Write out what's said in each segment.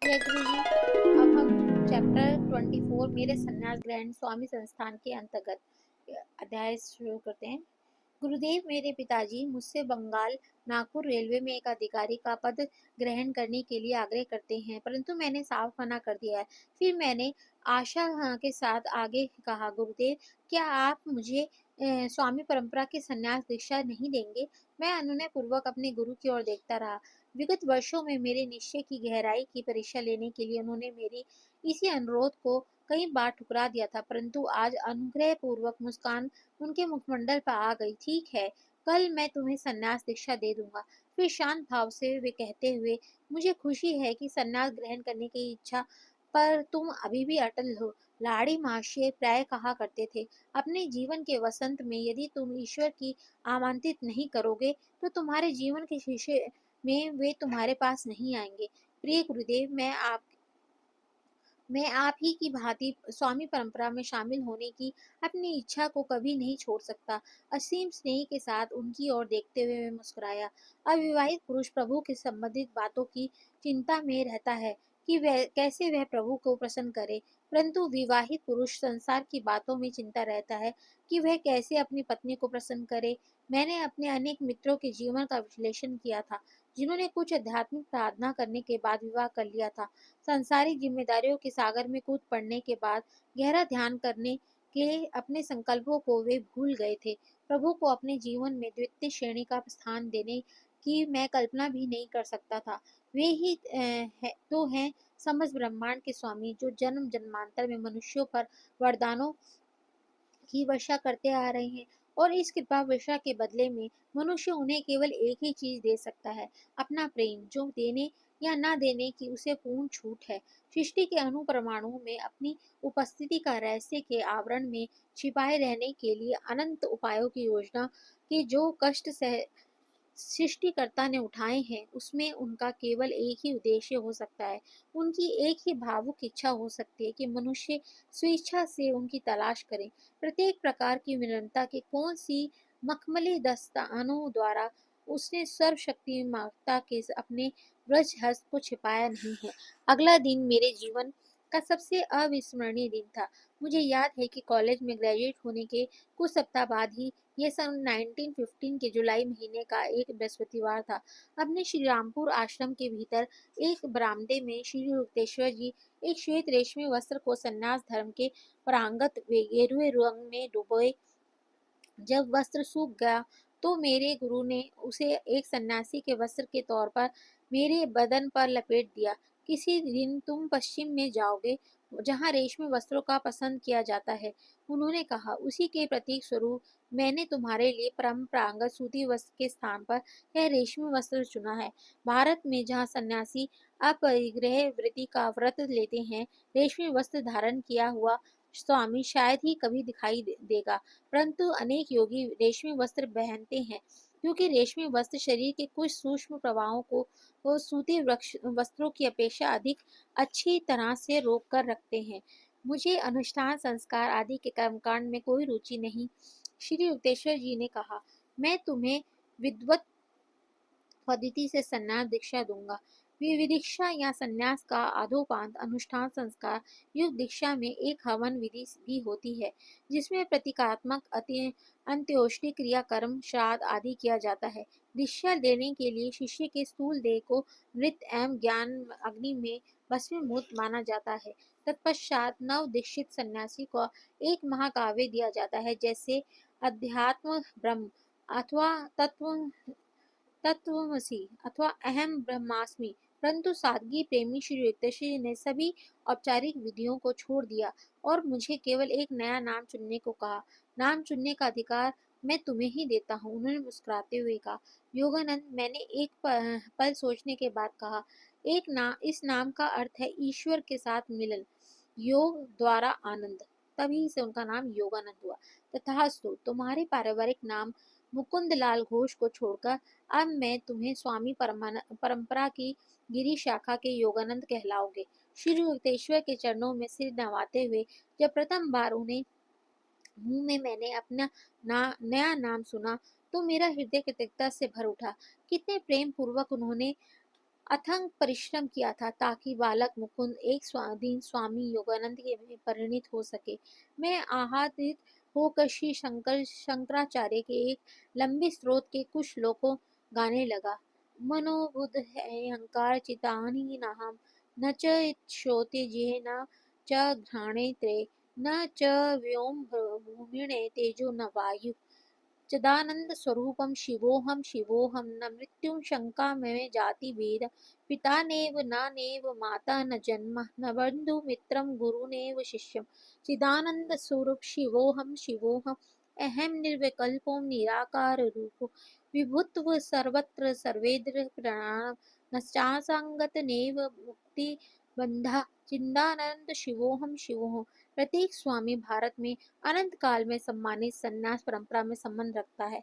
जय गुरु जी। अब हम चैप्टर 24 मेरे संन्यास ग्रहण स्वामी संस्थान के अंतर्गत अध्याय शुरू करते हैं। गुरुदेव, मेरे पिताजी मुझसे बंगाल नागपुर रेलवे में एक अधिकारी का पद ग्रहण करने के लिए आग्रह करते हैं, परंतु मैंने साफ मना कर दिया है। फिर मैंने आशा के साथ आगे कहा, गुरुदेव, क्या आप मुझे स्वामी परंपरा की संन्यास दीक्षा नहीं देंगे? मैं अनुनय पूर्वक अपने गुरु की ओर देखता रहा। विगत वर्षों में मेरे निश्चय की गहराई की परीक्षा लेने के लिए उन्होंने मेरी इसी अनुरोध को कई बार ठुकरा दिया था, परंतु आज अनुग्रह पूर्वक मुस्कान उनके मुखमंडल पर आ गई। ठीक है, कल मैं तुम्हें संन्यास दीक्षा दे दूंगा। फिर शांत भाव से वे कहते हुए, मुझे खुशी है कि संन्यास ग्रहण करने की इच्छा पर तुम अभी भी अटल हो। लाड़ी महाशय प्राय कहा करते थे, अपने जीवन के वसंत में यदि तुम ईश्वर की आमंत्रित नहीं करोगे तो तुम्हारे जीवन के शीशे में वे तुम्हारे पास नहीं आएंगे। प्रिय गुरुदेव, मैं आप ही की भांति स्वामी परंपरा में शामिल होने की अपनी इच्छा को कभी नहीं छोड़ सकता। असीम स्नेह के साथ उनकी ओर देखते हुए मैं मुस्कुराया। अविवाहित पुरुष प्रभु के संबंधित बातों की चिंता में रहता है कि वह कैसे वह प्रभु को प्रसन्न करे, परंतु विवाहित पुरुष संसार की बातों में चिंता रहता है कि वह कैसे अपनी पत्नी को प्रसन्न करे। मैंने अपने अनेक मित्रों के जीवन का विश्लेषण किया था, जिन्होंने कुछ आध्यात्मिक साधना करने के बाद विवाह कर लिया था। सांसारिक जिम्मेदारियों के सागर में कूद पड़ने के बाद गहरा ध्यान करने के अपने संकल्पों को वे भूल गए थे। प्रभु को अपने जीवन में द्वितीय श्रेणी का स्थान देने की मैं कल्पना भी नहीं कर सकता था। वे ही तो हैं समस्त ब्रह्मांड के स्वामी, जो जन्म जन्मांतर में मनुष्यों पर वरदानों की वर्षा करते आ रहे हैं, और इस कृपा वर्षा के बदले में मनुष्य उन्हें केवल एक ही चीज दे सकता है, अपना प्रेम, जो देने या न देने की उसे पूर्ण छूट है। सृष्टि के अणु परमाणुओं में अपनी उपस्थिति का रहस्य के आवरण में छिपाए रहने के लिए अनंत उपायों की योजना के जो कष्ट सह सृष्टिकर्ता ने उठाए हैं, उसमें उनका केवल एक ही उद्देश्य हो सकता है। उनकी एक ही भावुक इच्छा हो सकती है कि मनुष्य स्वेच्छा से उनकी तलाश करें। प्रत्येक प्रकार की विनम्रता के कौन सी मखमली दस्तानों द्वारा उसने सर्वशक्तिमाता के अपने ब्रज हस्त को छिपाया नहीं है। अगला दिन मेरे जीवन का सबसे अविस्मरणीय दिन था। मुझे याद है कि कॉलेज में ग्रेजुएट होने के कुछ सप्ताह बाद ही, यह सन 1915 के जुलाई महीने का एक बृहस्पतिवार था, अपने श्री रामपुर आश्रम के भीतर एक बरामदे में श्री युक्तेश्वर जी एक श्वेत रेशमी वस्त्र को संन्यास धर्म के परांगत गेरुए रंग में डुबोए। जब वस्त्र सूख गया तो मेरे गुरु ने उसे एक सन्यासी के वस्त्र के तौर पर मेरे बदन पर लपेट दिया। किसी दिन तुम पश्चिम में जाओगे, जहाँ रेशमी वस्त्रों का पसंद किया जाता है, उन्होंने कहा। उसी के प्रतीक स्वरूप मैंने तुम्हारे लिए परंपरागत सूती वस्त्र के स्थान पर यह रेशमी वस्त्र चुना है। भारत में जहाँ सन्यासी अपरिग्रह वृत्ति का व्रत लेते हैं, रेशमी वस्त्र धारण किया हुआ स्वामी शायद ही कभी दिखाई देगा, परंतु अनेक योगी रेशमी वस्त्र पहनते हैं, क्योंकि रेशमी वस्त्र शरीर के कुछ सूक्ष्म प्रभावों को सूती वस्त्रों की अपेक्षा अधिक अच्छी तरह से रोक कर रखते हैं। मुझे अनुष्ठान संस्कार आदि के कर्मकांड में कोई रुचि नहीं, श्री युक्तेश्वर जी ने कहा। मैं तुम्हें विद्वत पद्धति से संन्यास दीक्षा दूंगा। विविधिक्षा या संन्यास का आदोपांत अनुष्ठान संस्कार युग दीक्षा में एक हवन विधि भी होती है, जिसमें प्रतीकात्मक अंत्योष्टि क्रियाकर्म श्राद्ध आदि किया जाता है। दीक्षा देने के लिए शिष्य के स्थूल देह को मृत एवं ज्ञान अग्नि में भस्मीभूत माना जाता है। तत्पश्चात नव दीक्षित सन्यासी को एक महाकाव्य दिया जाता है, जैसे अध्यात्म ब्रह्म अथवा तत्वमसि अथवा अहम ब्रह्मास्मि। परंतु सादगी प्रेमी श्री युक्तेश्वर ने सभी औपचारिक विधियों को छोड़ दिया और मुझे केवल एक नया नाम चुनने को कहा। नाम चुनने का अधिकार मैं तुम्हें ही देता हूँ, उन्होंने मुस्कुराते हुए कहा। योगानंद, मैंने एक पल सोचने के बाद कहा, इस नाम का अर्थ है ईश्वर के साथ मिलन, योग द्वारा आनंद। तभी से उनका नाम योगानंद हुआ। तथास्तु, तुम्हारे पारिवारिक नाम मुकुंद लाल घोष को छोड़कर अब मैं तुम्हें स्वामी परंपरा की गिरी शाखा के योगानंद कहलाओगे। श्री युक्तेश्वर के चरणों में सिर नवाते हुए जब प्रथम बार उन्हें मुंह में मैंने अपना नया नाम सुना, तो मेरा हृदय कृतज्ञता से भर उठा। कितने प्रेम पूर्वक उन्होंने अथक परिश्रम किया था ताकि बालक मुकुंद एक दिन स्वामी योगानंद के में परिणित हो सके। मैं आहत होकर श्री शंकराचार्य के एक लंबे स्रोत के कुछ श्लोकों गाने लगा। मनोबुद्ध है अहंकार चितानि नाहम न च इच्छोते जे न च घ्राणे त्रे न च व्योम भूमिणे तेजो न वायु चिदानंद स्वरूपम शिवोहम शिवोहम न मृत्युम शंका में जाति भेद पिता नेव न नेव माता न जन्म न बंधु मित्रम गुरु नेव शिष्यम चिदानंद स्वरूप शिवोहम शिवोहम अहम निर्विकल्पो निराकार रूपो विभुत्व सर्वत्र सर्वेद्र प्रणाम न चासंगत नेव मुक्ति बंधा चिदानंद शिवोहम शिवोहम। प्रत्येक स्वामी भारत में अनंत काल में सम्मानित संन्यास परंपरा में संबंध रखता है।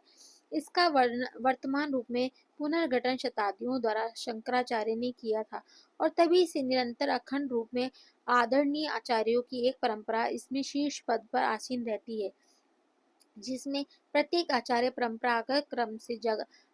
इसका वर्तमान रूप में पुनर्गठन शताब्दियों द्वारा शंकराचार्य ने किया था और तभी से निरंतर अखंड रूप में आदरणीय आचार्यों की एक परंपरा इसमें शीर्ष पद पर आसीन रहती है, जिसमें प्रत्येक आचार्य परंपरागत क्रम से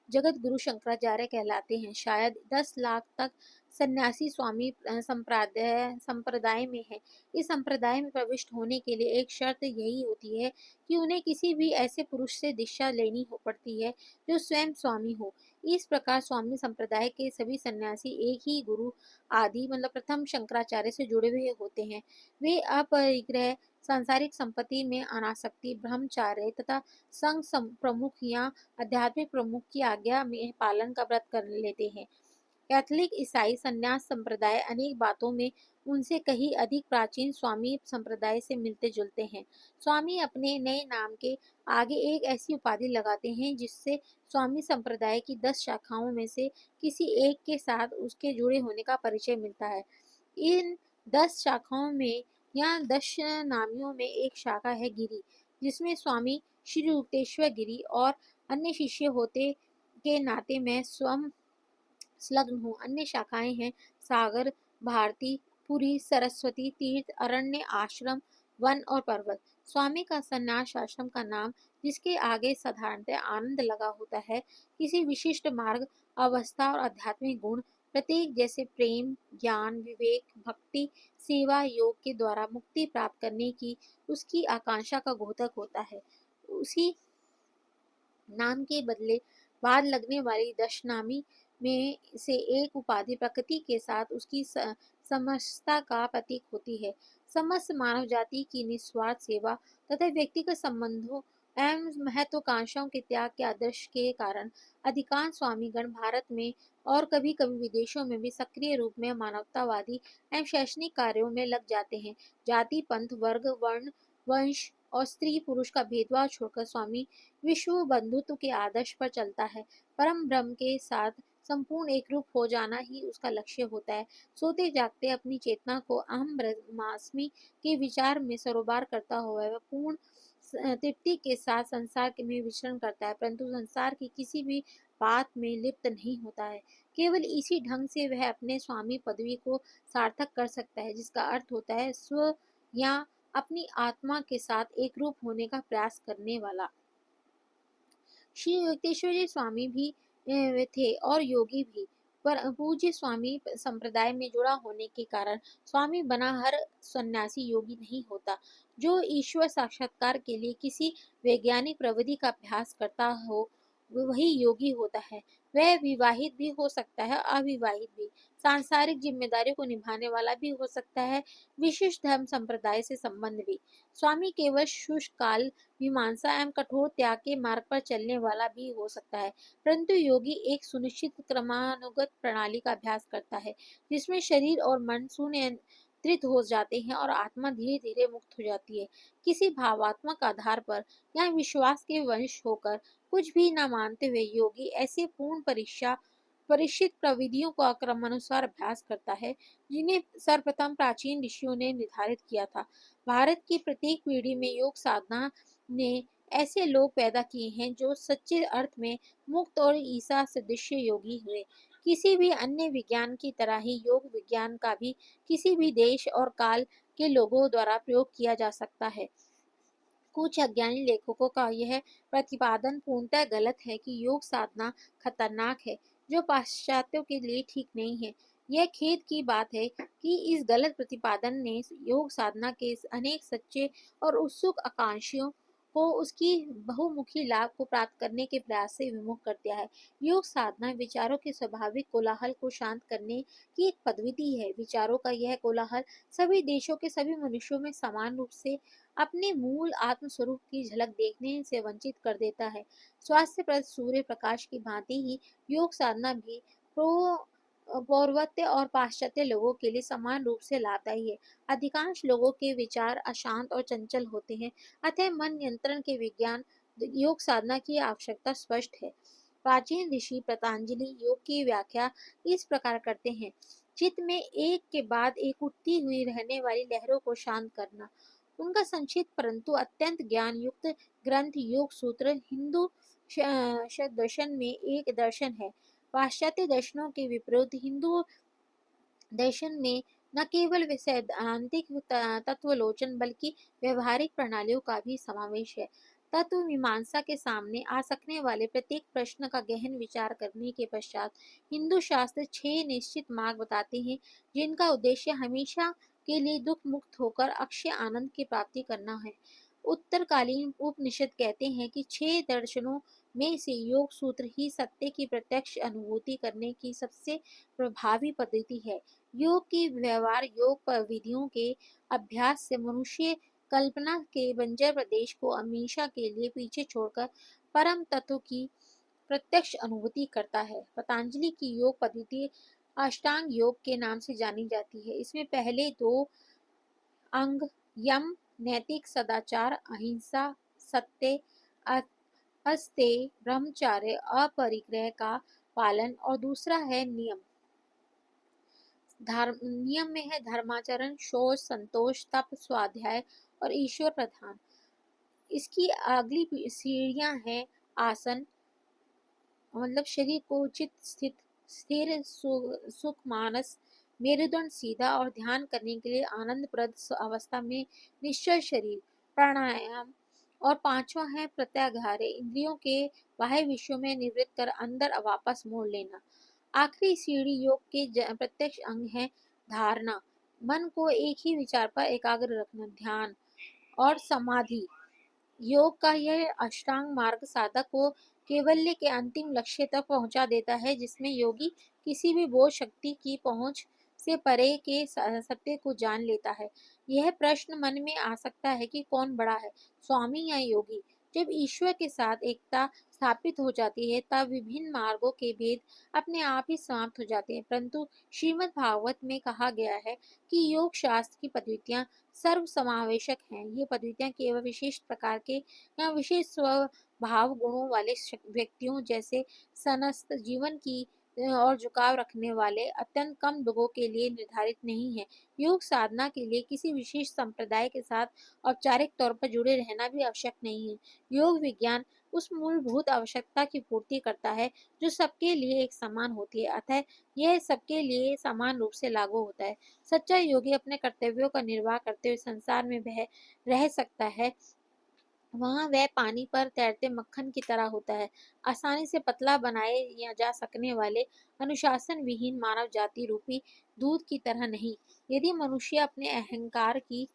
जगत गुरु शंकराचार्य कहलाते हैं। शायद 10 लाख तक सन्यासी स्वामी संप्रदाय में है। इस संप्रदाय में प्रविष्ट होने के लिए एक शर्त यही होती है कि उन्हें किसी भी ऐसे पुरुष से दीक्षा लेनी पड़ती है जो स्वयं स्वामी हो। इस प्रकार स्वामी संप्रदाय के सभी सन्यासी एक ही गुरु आदि मतलब प्रथम शंकराचार्य से जुड़े हुए होते हैं। वे अपरिग्रह सांसारिक संपत्ति में अनासक्ति ब्रह्मचार्य तथा संघ प्रमुख या आध्यात्मिक प्रमुख की आज्ञा में पालन का व्रत कर लेते हैं। कैथोलिक ईसाई संन्यास संप्रदाय अनेक बातों में उनसे कहीं अधिक प्राचीन स्वामी संप्रदाय से मिलते जुलते हैं। स्वामी अपने नए नाम के आगे एक ऐसी उपाधि लगाते हैं जिससे स्वामी संप्रदाय की 10 शाखाओं में से किसी एक के साथ उसके जुड़े होने का परिचय मिलता है। इन 10 शाखाओं में या 10 नामियों में एक शाखा है गिरी, जिसमें स्वामी श्री युक्तेश्वर गिरी और अन्य शिष्य होते के नाते मैं स्वयं संलग्न हूँ। अन्य शाखाएं हैं सागर, भारती, पुरी, सरस्वती, तीर्थ, अरण्य, आश्रम, वन और पर्वत। स्वामी का संन्यास आश्रम का नाम, जिसके आगे साधारणतः आनंद लगा होता है, किसी विशिष्ट मार्ग, अवस्था और आध्यात्मिक गुण प्रत्येक जैसे प्रेम, ज्ञान, विवेक, भक्ति, सेवा, योग के द्वारा मुक्ति प्राप्त करने की उसकी आकांक्षा का घोतक होता है। उसी नाम के बदले बाद लगने वाली दशनामी में से एक उपाधि प्रकृति के साथ उसकी समस्तता का प्रतीक होती है। समस्त मानव जाति की निस्वार्थ सेवा तथा व्यक्तिगत संबंधों एवं महत्वाकांक्षाओं के त्याग के आदर्श के कारण अधिकांश स्वामीगण भारत में और कभी कभी विदेशों में भी सक्रिय रूप में मानवतावादी एवं शैक्षणिक कार्यों में लग जाते हैं। जाति, पंथ, वर्ग, वर्ण, वंश और स्त्री पुरुष का भेदभाव छोड़कर स्वामी विश्व बंधुत्व के आदर्श पर चलता है। परम ब्रह्म के साथ संपूर्ण एकरूप हो जाना ही उसका लक्ष्य होता है। सोते जागते अपनी चेतना को अहम ब्रह्मास्मि के विचार में सरोबार करता हुआ वह पूर्ण तृप्ति के साथ संसार में विचरण करता है, परंतु संसार की किसी भी बात में लिप्त नहीं होता है। केवल इसी ढंग से वह अपने स्वामी पदवी को सार्थक कर सकता है, जिसका अर्थ होता है स्व या अपनी आत्मा के साथ एकरूप होने का प्रयास करने वाला। श्री युक्तेश्वर स्वामी भी थे और योगी भी, पर पूज्य स्वामी संप्रदाय में जुड़ा होने के कारण स्वामी बना हर सन्यासी योगी नहीं होता। जो ईश्वर साक्षात्कार के लिए किसी वैज्ञानिक प्रविधि का अभ्यास करता हो वही योगी होता है। वह विवाहित भी हो सकता है, अविवाहित भी, सांसारिक जिम्मेदारियों को निभाने वाला भी हो सकता है, विशिष्ट धर्म संप्रदाय से संबंध भी। स्वामी केवल शुष्क काल मीमांसा एवं कठोर त्याग के मार्ग पर चलने वाला भी हो सकता है, परंतु योगी एक सुनिश्चित क्रमानुगत प्रणाली का अभ्यास करता है, जिसमें शरीर और मन सुनियंत्रित हो जाते हैं और आत्मा धीरे धीरे मुक्त हो जाती है। किसी भावात्मक आधार पर या विश्वास के वंश होकर कुछ भी न मानते हुए योगी ऐसे पूर्ण परिचित प्रविधियों का क्रमानुसार अभ्यास करता है, जिन्हें सर्वप्रथम प्राचीन ऋषियों ने निर्धारित किया था। भारत की प्रत्येक पीढ़ी में योग साधना ने ऐसे लोग पैदा किए हैं जो सच्चे अर्थ में मुक्त और ईसा सदृश योगी हुए। किसी भी अन्य विज्ञान की तरह ही योग विज्ञान का भी किसी भी देश और काल के लोगों द्वारा प्रयोग किया जा सकता है। कुछ अज्ञानी लेखकों का यह प्रतिपादन पूर्णतः गलत है कि योग साधना खतरनाक है। जो पाश्चात्यों के लिए ठीक नहीं है। यह खेद की बात है कि इस गलत प्रतिपादन ने योग साधना के अनेक सच्चे और उत्सुक आकांक्षियों को उसकी बहुमुखी लाभ को प्राप्त करने के प्रयास से विमुख कर दिया है। योग साधना विचारों के स्वाभाविक कोलाहल को शांत करने की एक पद्धति है। विचारों का यह कोलाहल सभी देशों के सभी मनुष्यों में समान रूप से अपने मूल आत्म स्वरूप की झलक देखने से वंचित कर देता है। स्वास्थ्यप्रद सूर्य प्रकाश की भांति ही योग साधना भी पौर्वत्य और पाश्चात्य लोगों के लिए समान रूप से लाभदायी है। अधिकांश लोगों के विचार अशांत और चंचल होते हैं, अतः मन नियंत्रण के विज्ञान योग साधना की आवश्यकता स्पष्ट है। प्राचीन ऋषि पतंजलि योग की व्याख्या इस प्रकार करते हैं: चित्त में एक के बाद एक उठती हुई रहने वाली लहरों को शांत करना। उनका संक्षिप्त परंतु अत्यंत ज्ञान युक्त ग्रंथ योग सूत्र हिंदू दर्शन में एक दर्शन है। पाश्चात्य दर्शनों के विपरीत हिंदू दर्शन में न केवल सैद्धांतिक तत्वलोचन बल्कि व्यवहारिक प्रणालियों का भी समावेश है। तत्व मीमांसा के सामने आ सकने वाले प्रत्येक प्रश्न का गहन विचार करने के पश्चात हिंदू शास्त्र 6 निश्चित मार्ग बताते हैं, जिनका उद्देश्य हमेशा के लिए दुख मुक्त होकर अक्षय आनंद की प्राप्ति करना है। उत्तरकालीन उपनिषद कहते हैं कि 6 दर्शनों में से योग सूत्र ही सत्य की प्रत्यक्ष अनुभूति करने की सबसे प्रभावी पद्धति है। योग की व्यवहार योग विधियों के अभ्यास से मनुष्य कल्पना के बंजर प्रदेश को हमेशा के लिए पीछे छोड़कर परम तत्व की प्रत्यक्ष अनुभूति करता है। पतंजलि की योग पद्धति अष्टांग योग के नाम से जानी जाती है। इसमें पहले 2 अंग यम नैतिक सदाचार अहिंसा सत्य अस्तेय ब्रह्मचर्य अपरिग्रह का पालन और दूसरा है नियम। नियम में है धर्माचरण शौच संतोष तप स्वाध्याय और ईश्वर प्रधान। इसकी अगली सीढ़ियां हैं आसन मतलब शरीर को उचित स्थित स्थिर सुख मानस मेरुदंड सीधा और ध्यान करने के लिए आनंदप्रद अवस्था में निश्चल शरीर प्राणायाम और पांचवा है प्रत्याघार इंद्रियों के बाह्य विषयों में निवृत्त कर अंदर वापस मोड़ लेना। आखिरी सीढ़ी योग के प्रत्यक्ष अंग है धारणा मन को एक ही विचार पर एकाग्र रखना ध्यान और समाधि। योग का यह अष्टांग मार्ग साधक को कैवल्य के अंतिम लक्ष्य तक पहुंचा देता है, जिसमें योगी किसी भी बोध शक्ति की पहुंच से परे के सत्य को जान लेता है। यह प्रश्न मन में आ सकता है कि कौन बड़ा है, स्वामी या योगी? जब ईश्वर के साथ एकता स्थापित हो जाती है तब विभिन्न मार्गों के भेद अपने आप ही समाप्त हो जाते हैं। परंतु श्रीमद् भागवत में कहा गया है कि योग शास्त्र की पद्धतियां सर्व समावेशक हैं। ये पद्धतियां केवल विशिष्ट प्रकार के या विशेष स्वभाव गुणों वाले व्यक्तियों जैसे सनस्त जीवन की और झुकाव रखने वाले अत्यंत कम लोगों के लिए निर्धारित नहीं है। योग साधना के लिए किसी विशेष संप्रदाय के साथ औपचारिक तौर पर जुड़े रहना भी आवश्यक नहीं है। योग विज्ञान उस मूलभूत आवश्यकता की पूर्ति करता है जो सबके लिए एक समान होती है, अतः यह सबके लिए समान रूप से लागू होता है। सच्चा योगी अपने कर्तव्यों का निर्वाह करते हुए संसार में रह सकता है। वहाँ वह पानी पर तैरते मक्खन की तरह होता है, आसानी से पतला बनाए या जा सकने वाले अनुशासन विहीन मानव जाति रूपी दूध की तरह नहीं। यदि मनुष्य अपने अहंकार की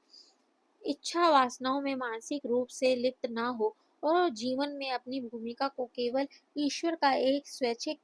इच्छा वासनाओं में मानसिक रूप से लिप्त न हो और जीवन में अपनी भूमिका को केवल ईश्वर का एक स्वैच्छिक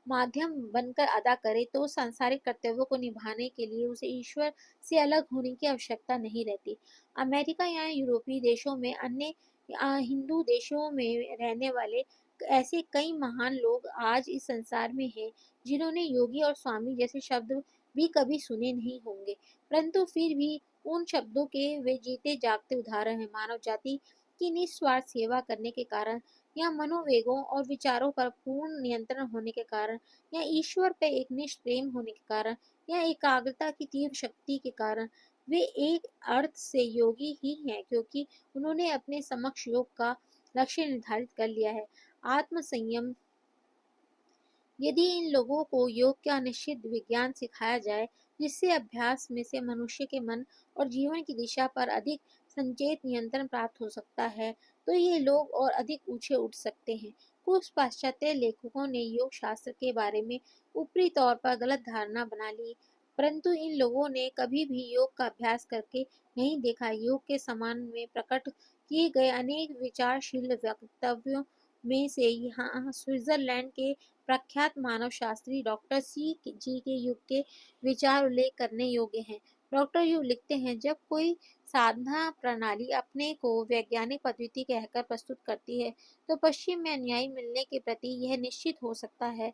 माध्यम बनकर अदा करे तो सांसारिक कर्तव्यों को निभाने के लिए उसे ईश्वर से अलग होने की आवश्यकता नहीं रहती। अमेरिका या यूरोपीय देशों में अन्य हिंदू देशों में रहने वाले ऐसे कई महान लोग आज इस संसार में हैं जिन्होंने योगी और स्वामी जैसे शब्द भी कभी सुने नहीं होंगे, परंतु फिर भी उन शब्दों के वे जीते जागते उदाहरण हैं। मानव जाति की निस्वार्थ सेवा करने के कारण या मनोवेगों और विचारों पर पूर्ण नियंत्रण होने के कारण या ईश्वर पर एक निष्ठ प्रेम होने के कारण या एकाग्रता की तीव्र शक्ति के कारण वे एक अर्थ से योगी ही हैं, क्योंकि उन्होंने अपने समक्ष योग का लक्ष्य निर्धारित कर लिया है। आत्म संयम। यदि इन लोगों को योग का निश्चित विज्ञान सिखाया जाए जिससे अभ्यास में से मनुष्य के मन और जीवन की दिशा पर अधिक संचेत नियंत्रण प्राप्त हो सकता है, तो ये लोग और अधिक ऊंचे उठ सकते हैं। कुछ पाश्चात्य लेखकों ने योग शास्त्र के बारे में ऊपरी तौर पर गलत धारणा बना ली, परंतु इन लोगों ने कभी भी योग का अभ्यास करके नहीं देखा। योग के समान में प्रकट किए गए अनेक विचारशील वक्तव्यों में से यहाँ स्विट्जरलैंड के प्रख्यात मानव शास्त्री डॉक्टर सी जी के युग के विचार उल्लेख करने योग्य हैं। डॉक्टर यू लिखते हैं, जब कोई साधना प्रणाली अपने को वैज्ञानिक पद्धति कहकर प्रस्तुत करती है, तो पश्चिम में अनुयायी मिलने के प्रति यह निश्चित हो सकता है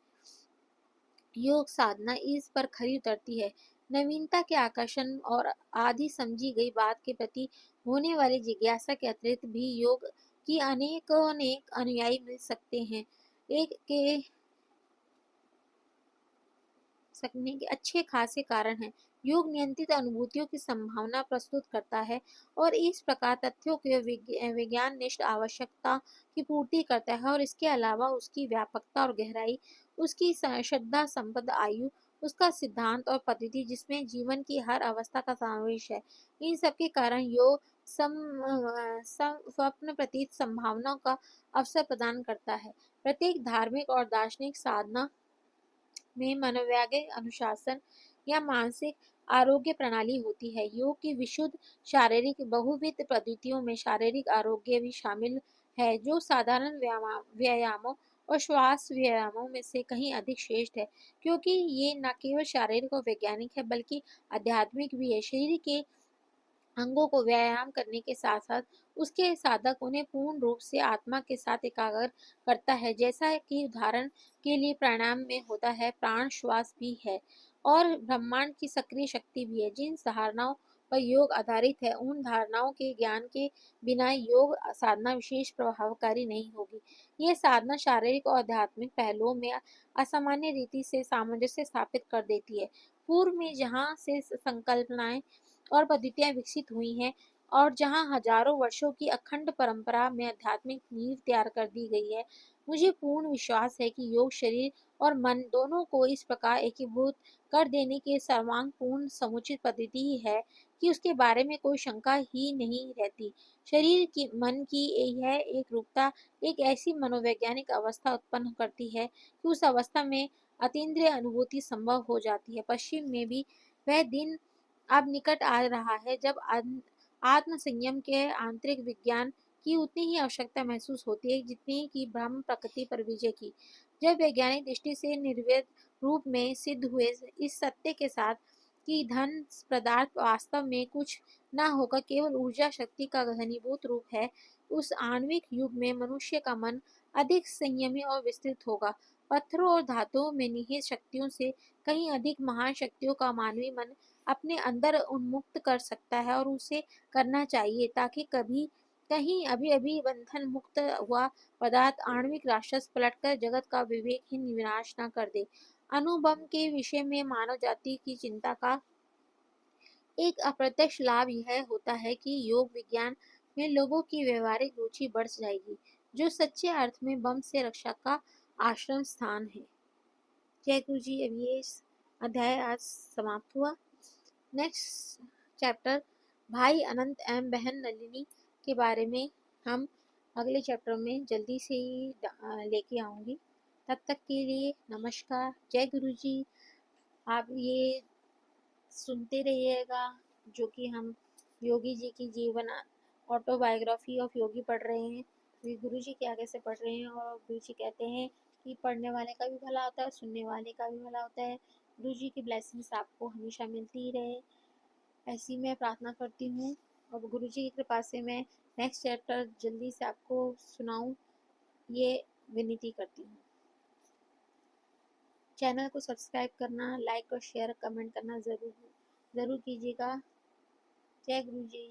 योग साधना इस पर खरी उतरती है। नवीनता के आकर्षण और आधी समझी गई बात के प्रति होने वाली जिज्ञासा के अतिरिक्त भी योग की अनेक अनुयायी मिल सकते हैं। एक के सकने के अच्छे खासे कारण हैं। योग नियंत्रित अनुभूतियों की संभावना प्रस्तुत करता है और इस प्रकार तथ्यों के विज्ञान निष्ठ आवश्यकता की पूर्ति करता है, और इसके अलावा उसकी व्यापकता और गहराई, उसकी श्रद्धा संपन्न आयु, उसका सिद्धांत और पद्धति जिसमें जीवन की हर अवस्था का समावेश है। इन सब के कारण योग स्वप्न प्रतीत संभावनाओं का अवसर प्रदान करता है। प्रत्येक धार्मिक और दार्शनिक साधना में मनोवैज्ञानिक अनुशासन या मानसिक आरोग्य प्रणाली होती है। योग की विशुद्ध शारीरिक बहुविध पद्धतियों में शारीरिक आरोग्य भी शामिल है, जो साधारण व्यायामों और श्वास व्यायामों में से कहीं अधिक श्रेष्ठ है, क्योंकि ये न केवल शारीरिक और वैज्ञानिक है बल्कि आध्यात्मिक भी है। शरीर के अंगों को व्यायाम करने के साथ साथ उसके साधक उन्हें पूर्ण रूप से आत्मा के साथ एकाग्र करता है, जैसा कि उदाहरण के लिए प्राणायाम में होता है। प्राण श्वास भी है और ब्रह्मांड की सक्रिय शक्ति भी है। जिन धारणाओं पर योग आधारित है, उन धारणाओं के ज्ञान के बिना योग साधना विशेष प्रभावकारी नहीं होगी। यह साधना शारीरिक और आध्यात्मिक पहलुओं में असामान्य रीति से सामंजस्य स्थापित कर देती है। पूर्व में जहाँ से संकल्पनाएं और पद्धतियां विकसित हुई हैं और जहां हजारों वर्षों की अखंड परंपरा में आध्यात्मिक नींव तैयार कर दी गई है, मुझे पूर्ण विश्वास है कि योग शरीर और मन दोनों को इस प्रकार एकीभूत कर देने की सर्वांगपूर्ण समुचित पद्धति ही है कि उसके बारे में कोई शंका ही नहीं रहती। शरीर की मन की यह एक रूपता एक ऐसी मनोवैज्ञानिक अवस्था उत्पन्न करती है कि उस अवस्था में अतीन्द्रिय अनुभूति संभव हो जाती है। पश्चिम में भी वह दिन अब निकट आ रहा है जब आत्म संयम के आंतरिक विज्ञान की उतनी ही आवश्यकता महसूस होती है जितनी कि ब्रह्म प्रकृति पर विजय की। जब वैज्ञानिक दृष्टि से निर्वेद रूप में सिद्ध हुए इस सत्य के साथ कि धन पदार्थ वास्तव में कुछ न होकर केवल ऊर्जा शक्ति का घनीभूत रूप है, उस आणविक युग में मनुष्य का मन अधिक संयमी और विस्तृत होगा। पत्थरों और धातुओं में निहित शक्तियों से कहीं अधिक महान शक्तियों का मानवीय मन अपने अंदर उन्मुक्त कर सकता है, और उसे करना चाहिए, ताकि कभी कहीं अभी अभी बंधन मुक्त हुआ पदार्थ आणविक राक्षस पलटकर जगत का विवेकहीन विनाश न कर दे। अणुबम के विषय में मानव जाति की चिंता का एक अप्रत्यक्ष लाभ यह होता है कि योग विज्ञान में लोगों की व्यवहारिक रुचि बढ़ जाएगी, जो सच्चे अर्थ में बम से रक्षा का आश्रम स्थान है। जय गुरु जी। अब ये अध्याय आज समाप्त हुआ। नेक्स्ट चैप्टर भाई अनंत एवं बहन नलिनी के बारे में हम अगले चैप्टर में जल्दी से ही लेके आऊँगी। तब तक के लिए नमस्कार। जय गुरु जी। आप ये सुनते रहिएगा, जो कि हम योगी जी की जीवन ऑटोबायोग्राफी ऑफ योगी पढ़ रहे हैं। ये गुरु जी के आगे से पढ़ रहे हैं, और गुरु जी कहते हैं कि पढ़ने वाले का भी भला होता है, सुनने वाले का भी भला होता है। गुरु जी की ब्लेसिंग्स आपको हमेशा मिलती ही रहे, ऐसी मैं प्रार्थना करती हूँ। और गुरु जी की कृपा से मैं नेक्स्ट चैप्टर जल्दी से आपको सुनाऊँ, ये विनती करती हूँ। चैनल को सब्सक्राइब करना, लाइक और शेयर कमेंट करना ज़रूर कीजिएगा। जय गुरु जी।